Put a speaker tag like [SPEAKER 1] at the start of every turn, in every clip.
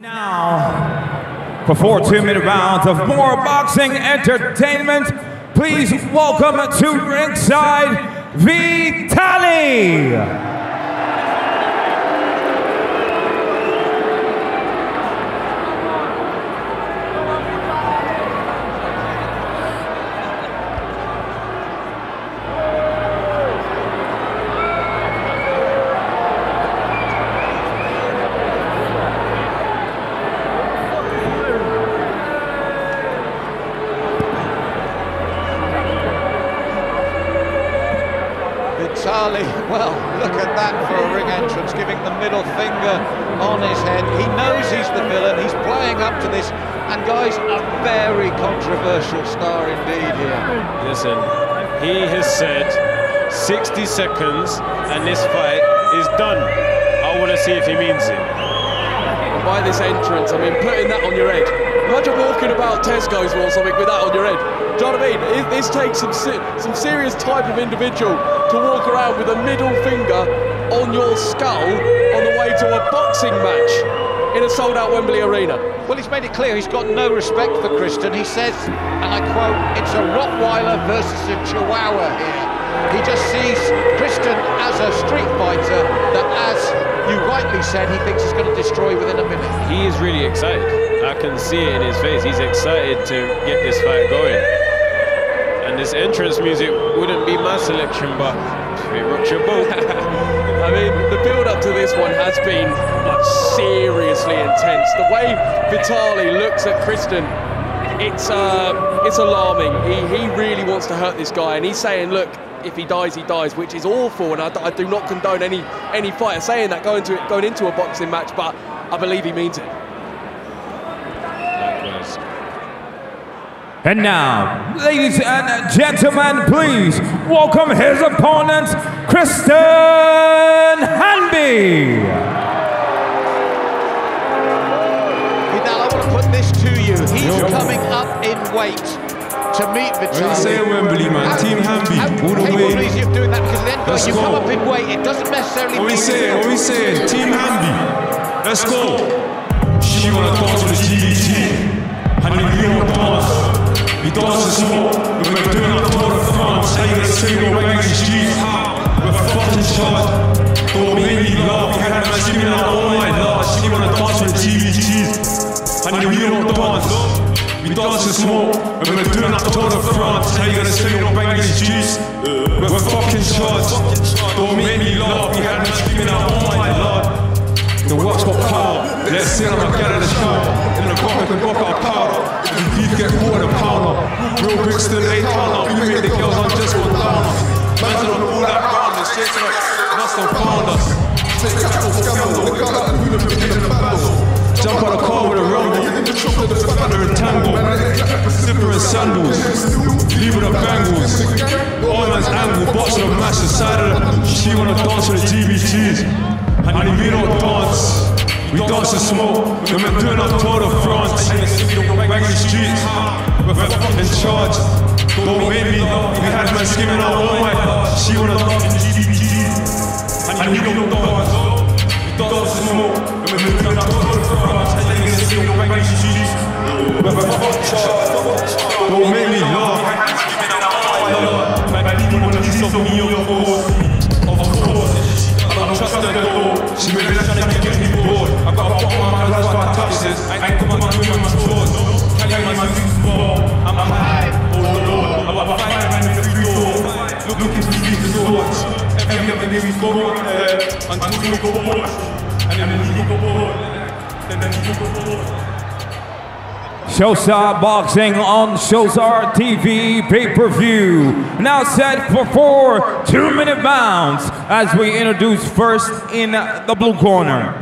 [SPEAKER 1] Now, for 4 2-minute rounds of more boxing entertainment, please welcome to ringside, Vitaly!
[SPEAKER 2] Vitaly, well, look at that for a ring entrance, giving the middle finger on his head. He knows he's the villain, he's playing up to this, and guys, a very controversial star indeed here.
[SPEAKER 3] Listen, he has said 60 seconds and this fight is done. I want to see if he means it.
[SPEAKER 4] And by this entrance, I mean, putting that on your head. Imagine walking about Tesco's or something with that on your head. Do you know what I mean? This takes some serious type of individual to walk around with a middle finger on your skull on the way to a boxing match in a sold-out Wembley Arena.
[SPEAKER 2] Well, he's made it clear he's got no respect for Kristen. He says, and I quote, "It's a Rottweiler versus a Chihuahua here." He just sees Kristen as a street fighter that, as you rightly said, he thinks he's going to destroy within a minute.
[SPEAKER 3] He is really excited. I can see it in his face. He's excited to get this fight going. And this entrance music wouldn't be my selection, but it rocks your boat.
[SPEAKER 4] I mean, the build-up to this one has been like seriously intense. The way Vitaly looks at Kristen, it's alarming. He really wants to hurt this guy, and he's saying, look, if he dies, he dies, which is awful, and I do not condone any fighter saying that going into a boxing match, but I believe he means it.
[SPEAKER 1] And now, ladies and gentlemen, please welcome his opponent, Kristen Hanby.
[SPEAKER 2] Now, I want to put this to you. He's coming up in weight to meet Vitaly.
[SPEAKER 5] I say Wembley, man. Team Hanby, all the way.
[SPEAKER 2] How easy of doing that, because at the end of you come up in weight, it doesn't necessarily mean...
[SPEAKER 5] What we saying? Team Hanby, let's go. She wanna dance with the GBT. And then we don't dance. We dance and smoke. We're doing our Tour de France. How you gonna say no bang in the streets? We're fucking charged. Don't make me laugh. We had man screaming out all night long. She wanna dance with the GBTs. And then we don't dance. We dance and smoke. And we're doing our Tour de France. How you gonna say no bang in the streets? We're fucking charged. Don't make me laugh. We had man screaming out all night long. The watch got power. Let's see how I get out of the shower. In the car, we can rock our powder. The beef get caught in a powder. Real Brixton ain't counter. We make the girls on just one downer. Man's on all that round and straight to the nuts and found us. Jump out the car with a rumble. Thunder and tangle. Zipper and sandals. Leave with the bangles. All man's angle. Boxing and mash the side of the. She wanna dance with the GBTs. And then we don't dance, we dance and smoke, and we're doing our Tour de France. Bang in the streets, we're fucking charged. Don't make me, we had man screaming out all night. She wanna dance in the GBT. And then we don't dance, we dance and smoke, and we're doing our Tour de France. Bang in the streets, we're fucking charged. Don't make me laugh. Man, you wanna see some of me, of course. Trust the door. She made me trying to get me bored. I got a fuck my life by touches. I ain't come on doing my chores. Telling my things more. I'm high, oh Lord. I'm a fireman in the free door. Looking to see the swords. Every day we go on there until we go bored. And then we go bored. And then we go bored.
[SPEAKER 1] Showstar Boxing on Showstar TV pay-per-view. Now set for 4 2-minute rounds as we introduce first in the blue corner.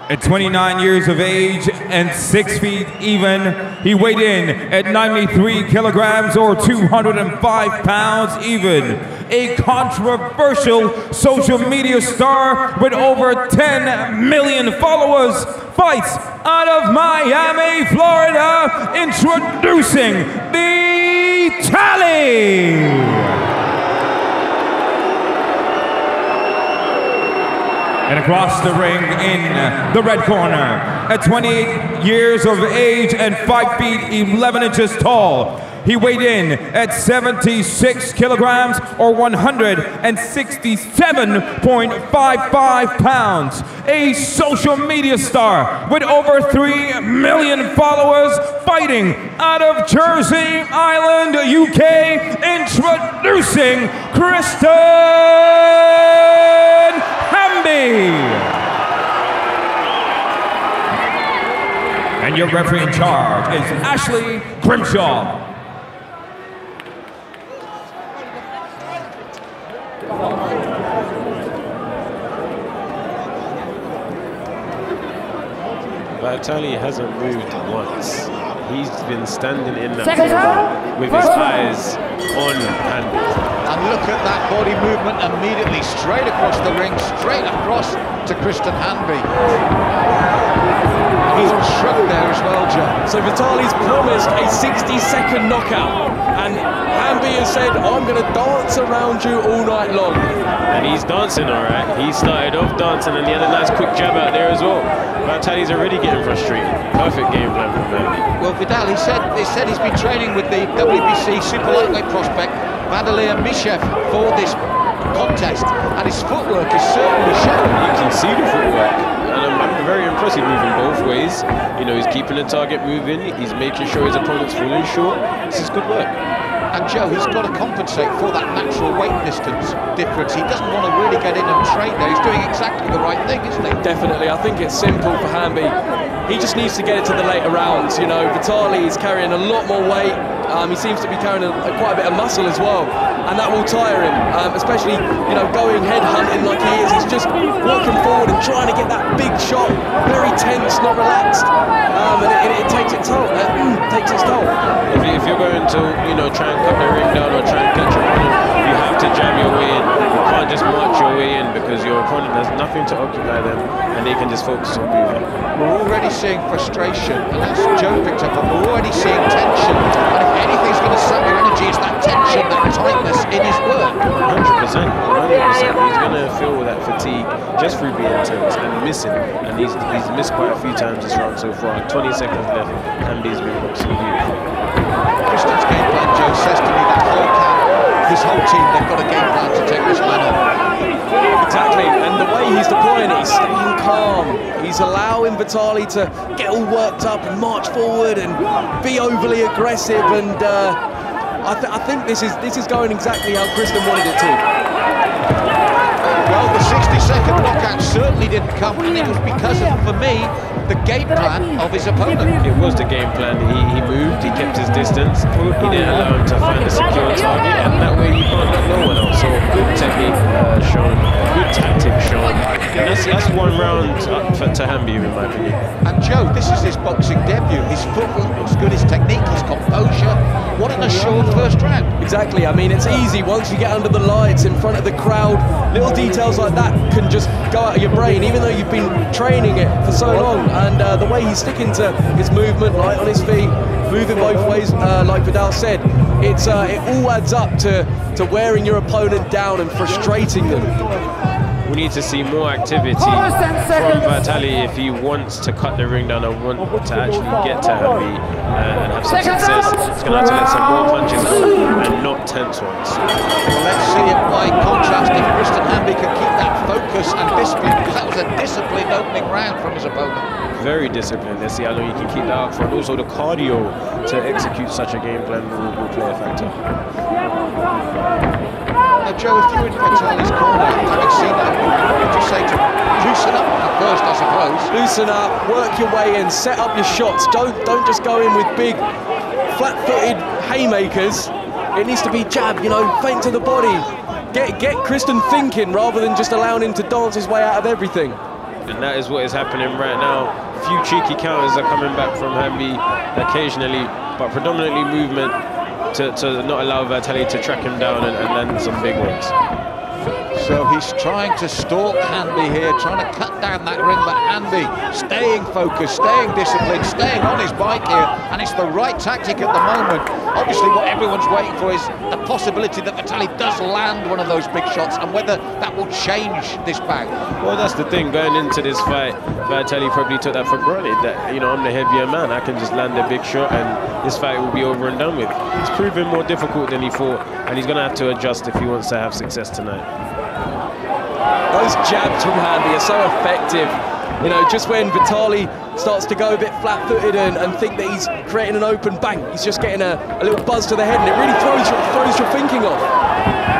[SPEAKER 1] At 29 years of age and 6 feet even, he weighed in at 93 kilograms or 205 pounds even. A controversial social media star with over 10 million followers, fights out of Miami, Florida, introducing Vitaly. And across the ring in the red corner, at 28 years of age and 5 feet 11 inches tall, he weighed in at 76 kilograms or 167.55 pounds. A social media star with over 3 million followers, fighting out of Jersey Island, UK, introducing Kristen Hanby. And your referee in charge is Ashley Grimshaw.
[SPEAKER 3] Vitaly hasn't moved once. He's been standing in that corner with his eyes on Hanby.
[SPEAKER 2] And look at that body movement immediately, straight across the ring, straight across to Kristen Hanby. He's shrugged there as well, Joe.
[SPEAKER 4] So Vitaly's promised a 60-second knockout, and Hanby has said, I'm going to dance around you all night long.
[SPEAKER 3] And he's dancing all right. He started off dancing and he had a nice quick jab out there as well. Vitaly's already getting frustrated. Perfect game plan from Hanby.
[SPEAKER 2] Well, Vidal, he said he's been training with the WBC super lightweight prospect Vitaly for this contest, and his footwork is certainly showing.
[SPEAKER 3] You can see the footwork, and I'm very impressed. He's moving both ways. You know, he's keeping the target moving. He's making sure his opponent's falling short. This is good work.
[SPEAKER 2] And Joe, he's got to compensate for that natural weight distance difference. He doesn't want to really get in and trade there. He's doing exactly the right thing, isn't he?
[SPEAKER 4] Definitely. I think it's simple for Hanby. He just needs to get it to the later rounds. You know, Vitaly is carrying a lot more weight. He seems to be carrying quite a bit of muscle as well, and that will tire him, especially, you know, going head hunting like he is. He's just walking forward and trying to get that big shot, very tense, not relaxed, and it takes its toll.
[SPEAKER 3] If you're going to, you know, try and cut the ring down or try and catch your opponent, you have to jam your way in. You can't just march your way in, because your opponent has nothing to occupy them, and they can just focus on moving.
[SPEAKER 2] We're already seeing frustration, and that's Joe picked up on. We're already seeing tension, and if anything's going to sap your energy, it's that tension, that tightness in his work.
[SPEAKER 3] 100%. He's going to feel that fatigue just through being tense and missing, and he's missed quite a few times this round so far. 20 seconds left, and he's been boxing beautiful.
[SPEAKER 2] Kristen's game plan, Joe, says to me that his whole team, they've got a game plan to take this man on.
[SPEAKER 4] Exactly, and the way he's deploying it, he's staying calm. He's allowing Vitaly to get all worked up and march forward and be overly aggressive, and I think this is going exactly how Kristen wanted it to.
[SPEAKER 2] Well, the 60-second knockout certainly didn't come, and it was because of, for me, the game plan of his opponent.
[SPEAKER 3] It was the game plan. He moved, he kept his distance, he didn't allow him to find a secure target, and that way he can't let no one else. So good technique shown, good tactic shown, and that's one round to Hanby, in my opinion.
[SPEAKER 2] And Joe, this is his boxing debut. His footwork looks good, his technique, his composure. What an assured first round.
[SPEAKER 4] Exactly, I mean, it's easy once you get under the lights in front of the crowd. Little details like that can just go out of your brain, even though you've been training it for so long. And the way he's sticking to his movement, light on his feet, moving both ways, like Vidal said, it all adds up to wearing your opponent down and frustrating them.
[SPEAKER 3] We need to see more activity from Vitaly if he wants to cut the ring down and want to actually get to Hanby and have some success. He's going to have to let some more punches go and not tense ones.
[SPEAKER 2] Well, let's see it by contrast if Kristen Hanby can keep that focus and discipline, because that was a disciplined opening round from his opponent.
[SPEAKER 3] Very disciplined. Let's see how long you can keep that up for, and also the cardio to execute such a game plan will play a factor.
[SPEAKER 2] Now, Joe, if you're in Vitaly's corner, having seen that, what would you say to him? Loosen up at first, I suppose.
[SPEAKER 4] Loosen up, work your way in, set up your shots. Don't just go in with big, flat-footed haymakers. It needs to be jab, you know, feint to the body. Get Kristen thinking rather than just allowing him to dance his way out of everything.
[SPEAKER 3] And that is what is happening right now. A few cheeky counters are coming back from Hanby occasionally, but predominantly movement to not allow Vitaly to track him down and land some big ones.
[SPEAKER 2] So he's trying to stalk Hanby here, trying to cut down that ring, but Hanby staying focused, staying disciplined, staying on his bike here, and it's the right tactic at the moment. Obviously what everyone's waiting for is the possibility that Vitaly does land one of those big shots, and whether that will change this bout.
[SPEAKER 3] Well, that's the thing, going into this fight, Vitaly probably took that for granted, that, you know, I'm the heavier man, I can just land a big shot and this fight will be over and done with. It's proven more difficult than he thought, and he's going to have to adjust if he wants to have success tonight.
[SPEAKER 4] Those jabs from Hanby are so effective. You know, just when Vitaly starts to go a bit flat-footed and think that he's creating an open bank, he's just getting a little buzz to the head, and it really throws your thinking off.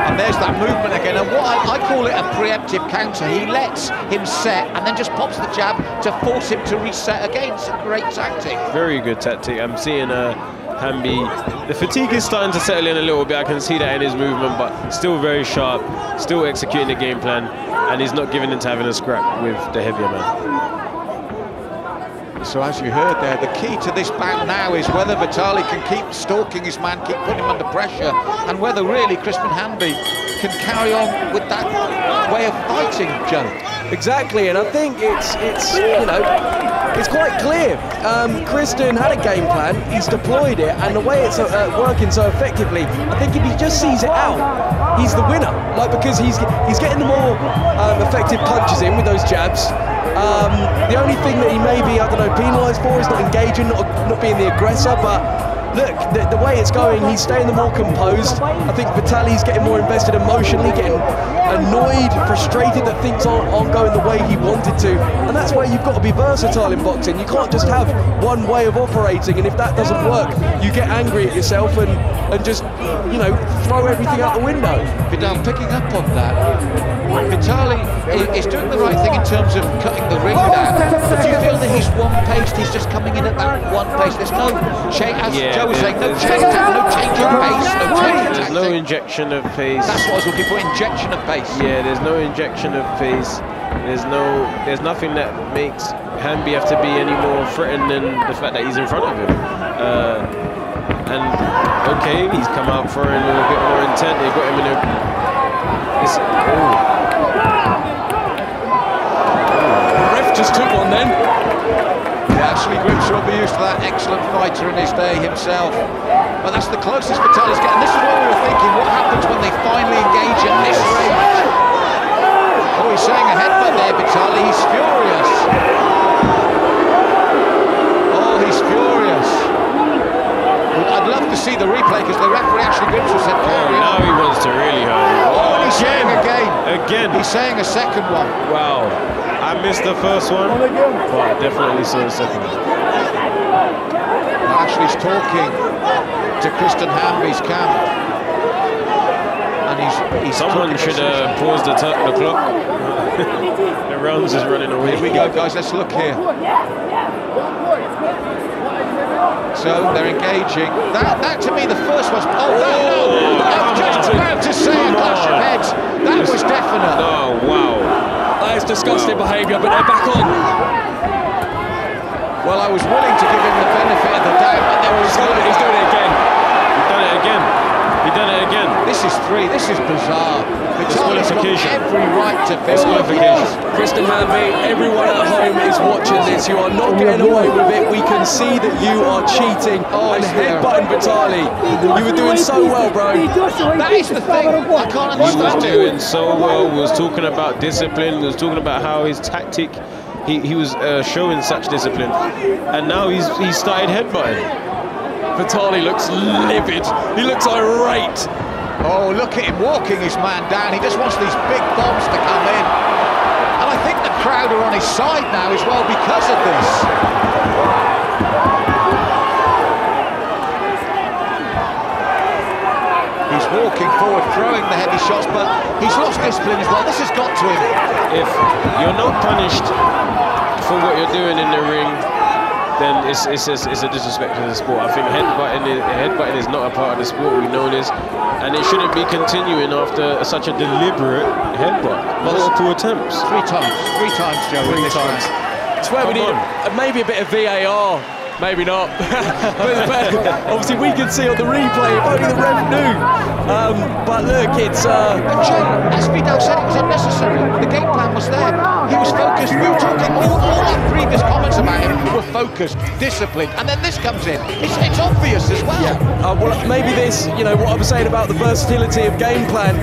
[SPEAKER 2] And there's that movement again, and what I call it a preemptive counter. He lets him set and then just pops the jab to force him to reset again. It's a great tactic.
[SPEAKER 3] Very good tactic. I'm seeing Hanby, the fatigue is starting to settle in a little bit. I can see that in his movement, but still very sharp, still executing the game plan, and he's not giving into having a scrap with the heavier man.
[SPEAKER 2] So as you heard there, the key to this bout now is whether Vitaly can keep stalking his man, keep putting him under pressure, and whether really Kristen Hanby can carry on with that way of fighting, Joe.
[SPEAKER 4] Exactly, and I think it's you know, it's quite clear. Kristen had a game plan, he's deployed it, and the way it's working so effectively, I think if he just sees it out, he's the winner. Like, because he's getting the more effective punches in with those jabs. The only thing that he may be, I don't know, penalised for is not engaging, not being the aggressor, but look, the way it's going, he's staying the more composed. I think Vitaly's getting more invested emotionally, getting annoyed, frustrated that things aren't going the way he wanted to. And that's where you've got to be versatile in boxing. You can't just have one way of operating, and if that doesn't work, you get angry at yourself and just, you know, throw everything out the window.
[SPEAKER 2] Vidal, picking up on that, Vitaly is doing the right thing in terms of cutting the ring down, but do you feel that he's one-paced, he's just coming in at that one pace? There's no change, as Joe was saying, no change of pace, no change of
[SPEAKER 3] There's no injection of pace.
[SPEAKER 2] That's what I was looking for, injection of pace.
[SPEAKER 3] Yeah, there's no injection of pace. There's nothing that makes Hanby have to be any more threatened than the fact that he's in front of him. And okay, he's come out for a little bit more intent. They got him in a.
[SPEAKER 4] Ref just took one then.
[SPEAKER 2] Yeah, actually, Grimshaw will be used to that. Excellent fighter in his day himself. But that's the closest Vitaly's getting. This is what we were thinking. What happens when they finally engage at this range? Oh, he's saying a headbutt there, Vitaly. He's furious. Oh, he's furious. I'd love to see the replay because the referee actually Grimshaw said carry on.
[SPEAKER 3] Now he wants to really hurt him.
[SPEAKER 2] Oh, and he's saying again.
[SPEAKER 3] Again.
[SPEAKER 2] He's saying a second one.
[SPEAKER 3] Wow. I missed the first one, but I definitely saw the second one.
[SPEAKER 2] Ashley's talking to Kristen Hanby's camp. And he's
[SPEAKER 3] someone should pause the clock. The rounds is running away.
[SPEAKER 2] Here we go, guys. Let's look here. So they're engaging. That to me, the first was. Oh, no! I was just about to say a clash of heads. That was definite.
[SPEAKER 3] Oh, wow.
[SPEAKER 4] That is disgusting behaviour, but they're back on.
[SPEAKER 2] Well, I was willing to give him the benefit of the doubt, but there was
[SPEAKER 4] He's doing it again.
[SPEAKER 3] He's done it again. He's done it again.
[SPEAKER 2] This is three. This is bizarre. Vitaly's got every right to feel
[SPEAKER 4] Kristen Hanby, everyone at home is watching this. You are not getting away with it. We can see that you are cheating and headbutting Vitaly. You were doing so well, bro.
[SPEAKER 2] That is the thing. I can't understand
[SPEAKER 3] He was doing so well. We was talking about discipline. We was talking about how his tactic, he was showing such discipline, and now he's started headbutting.
[SPEAKER 4] Vitaly looks livid. He looks irate.
[SPEAKER 2] Oh, look at him walking his man down. He just wants these big bombs to come in. And I think the crowd are on his side now as well because of this. He's walking forward, throwing the heavy shots, but he's lost discipline as well. This has got to him.
[SPEAKER 3] If you're not punished for what you're doing in the ring, then it's a disrespect to the sport. I think headbutting is not a part of the sport. We know this, and it shouldn't be continuing after such a deliberate headbutt. Multiple attempts.
[SPEAKER 2] Three times, Joe.
[SPEAKER 4] 3 times. It's where we need maybe a bit of VAR Maybe not. but obviously we could see on the replay if only the ref knew. But look, it's...
[SPEAKER 2] But Jay, as Vidal said, it was unnecessary. The game plan was there. He was focused. We were talking all our previous comments about him were focused, disciplined, and then this comes in. It's obvious as well.
[SPEAKER 4] Yeah. Well, maybe this, you know, what I was saying about the versatility of game plan.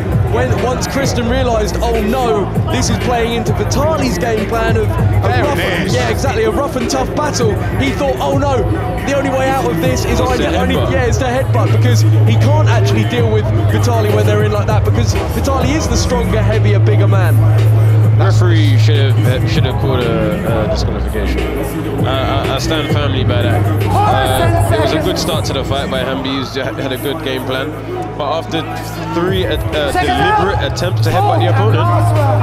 [SPEAKER 4] Once Kristen realised, oh no, this is playing into Vitaly's game plan of a rough and tough battle. He thought, oh no, the only way out of this is it's the headbutt, because he can't actually deal with Vitaly when they're in like that, because Vitaly is the stronger, heavier, bigger man.
[SPEAKER 3] Referee should have called a disqualification. I stand firmly by that. It was a good start to the fight by Hanby. He had a good game plan, but after 3 deliberate attempts to headbutt the opponent,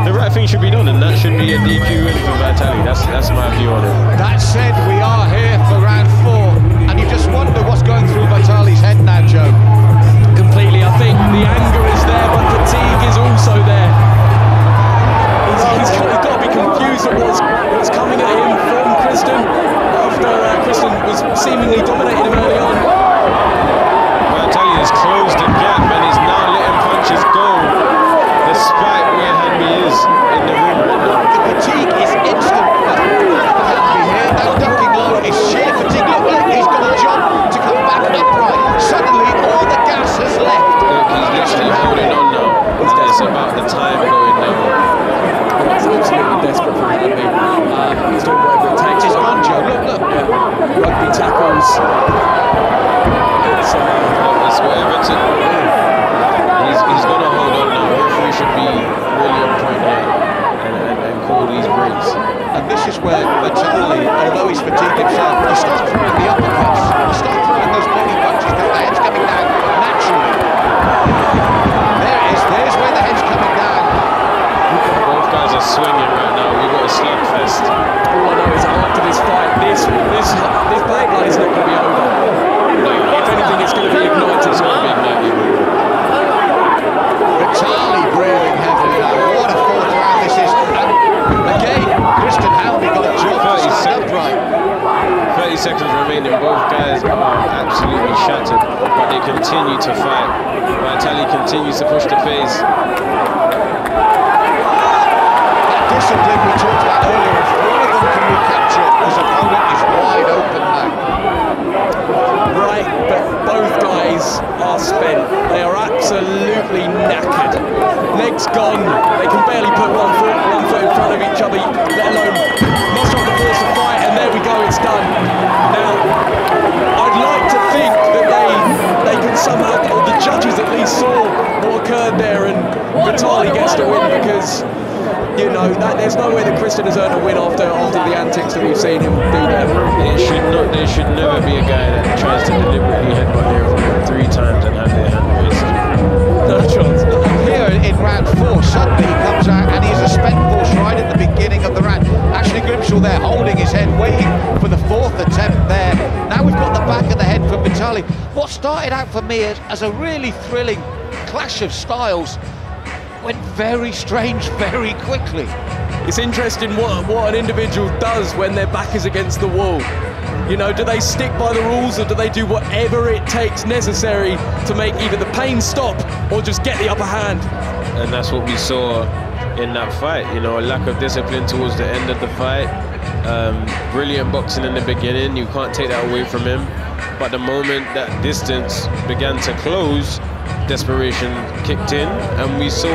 [SPEAKER 3] the right thing should be done, and that should be a DQ win for Vitaly. That's my view on it.
[SPEAKER 2] That said, we are here for round 4, and you just wonder what's going through Vitaly's head now, Joe.
[SPEAKER 4] Completely. I think the anger is there, but fatigue is also there. He's got to be confused at what's coming at him from Kristen after Kristen was seemingly dominating him early on.
[SPEAKER 3] Vitaly has closed the gap and is now letting punches go, despite where Hanby is in the ring right now.
[SPEAKER 2] The fatigue is instant for Hanby here. That ducking low is sheer fatigue. Look, he's got a job to come back upright. Suddenly, all the gas has left.
[SPEAKER 3] Look, he's literally holding on now. It's about the time going now.
[SPEAKER 4] He's absolutely desperate for Hanby. He's doing whatever it takes.
[SPEAKER 2] He's gone, Joe. Look.
[SPEAKER 4] Yeah. Rugby tackles.
[SPEAKER 3] It's whatever to do. He's going to hold on now. Referee should be really on point here and call these breaks.
[SPEAKER 2] And this is where Vitaly, although he's fatigued himself, he starts throwing the uppercuts. He starts throwing those body punches. The head's coming down naturally. There it is. There's where the head's coming down.
[SPEAKER 3] Both guys are swinging right now. We've got a slugfest.
[SPEAKER 4] All I know is after this fight, this blade line is not going to be over. No, if anything, it's going to be ignited.
[SPEAKER 3] It's going to be ignited.
[SPEAKER 2] Vitaly breathing heavily now. What a fourth round this is. And again, Kristen Hanby got a job to stand upright.
[SPEAKER 3] 30 seconds remaining. Both guys are absolutely shattered, but they continue to fight. Vitaly continues to push the pace.
[SPEAKER 2] Discipline we talked about earlier, if one of them can recapture it, his opponent is wide open now.
[SPEAKER 4] Right, but both guys are spent. They are absolutely knackered. Legs gone. They can barely put one foot in front of each other, let alone muster up the force to fight, and there we go, it's done. Now, I'd like to think that they can somehow, or the judges at least saw what occurred there, and Vitaly gets the win, because you know, there's no way that Kristen has earned a win after the antics that we've seen him do there.
[SPEAKER 3] There should never be a guy that tries to deliberately headbutt their opponent 3 times and have their hand raised.
[SPEAKER 4] No chance.
[SPEAKER 2] Here in round 4, suddenly he comes out and he's a spent force right at the beginning of the round. Ashley Grimshaw there holding his head, waiting for the 4th attempt there. Now we've got the back of the head from Vitaly. What started out for me as a really thrilling clash of styles went very strange very quickly.
[SPEAKER 4] It's interesting what an individual does when their back is against the wall. You know, do they stick by the rules, or do they do whatever it takes necessary to make either the pain stop or just get the upper hand?
[SPEAKER 3] And that's what we saw in that fight. You know, a lack of discipline towards the end of the fight. Brilliant boxing in the beginning, you can't take that away from him. But the moment that distance began to close, desperation kicked in, and we saw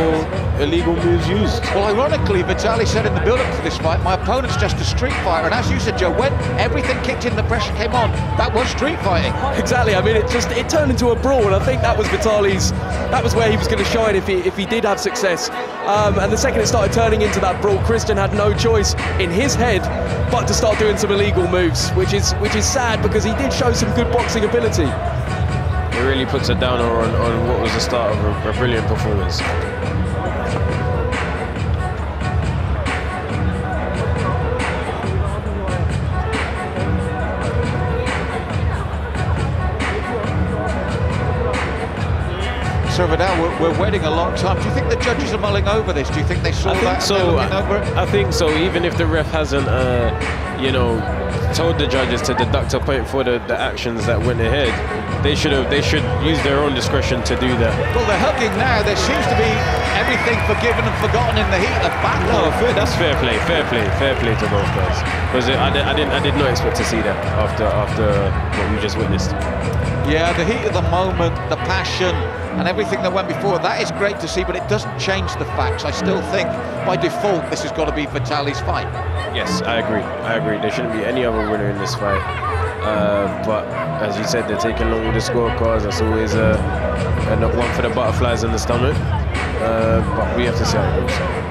[SPEAKER 3] illegal moves used.
[SPEAKER 2] Well, ironically, Vitaly said in the build-up to this fight, my opponent's just a street fighter, and as you said, Joe, when everything kicked in, the pressure came on, that was street fighting.
[SPEAKER 4] Exactly. I mean, it turned into a brawl, and I think that was Vitaly's, that was where he was going to shine if he did have success. And the second it started turning into that brawl, Kristen had no choice in his head but to start doing some illegal moves, which is sad, because he did show some good boxing ability.
[SPEAKER 3] It really puts a downer on what was the start of a brilliant performance.
[SPEAKER 2] So Vidal, we're waiting a long time. Do you think the judges are mulling over this? Do you think they saw that?
[SPEAKER 3] I think so. Even if the ref hasn't, you know, told the judges to deduct a point for the actions that went ahead, they should use their own discretion to do that.
[SPEAKER 2] Well, they're hugging now. There seems to be everything forgiven and forgotten in the heat of battle.
[SPEAKER 3] No, that's fair play to both guys. Because I did not expect to see that after what we just witnessed.
[SPEAKER 2] Yeah, the heat of the moment, the passion, and everything that went before, that is great to see, but it doesn't change the facts. I still think, by default, this has got to be Vitaly's fight.
[SPEAKER 3] Yes, I agree. There shouldn't be any other winner in this fight. But as you said, they're taking long with the scorecards. That's always one for the butterflies in the stomach. But we have to see how it goes.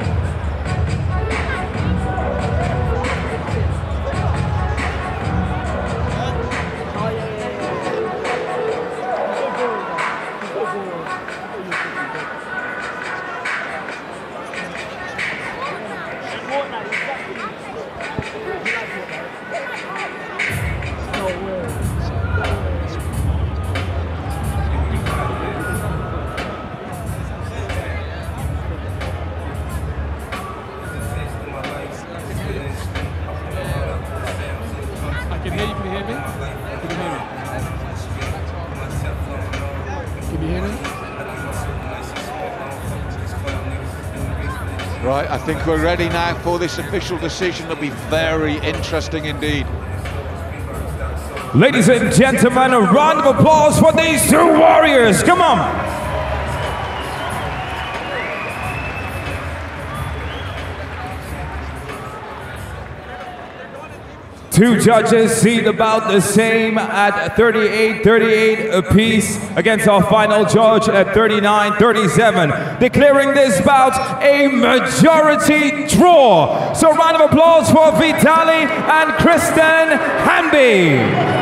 [SPEAKER 2] Right, I think we're ready now for this official decision. It'll be very interesting indeed.
[SPEAKER 1] Ladies and gentlemen, a round of applause for these two warriors. Come on. Two judges seat about the same at 38-38 apiece against our final judge at 39-37, declaring this bout a majority draw. So round of applause for Vitaly and Kristen Hanby.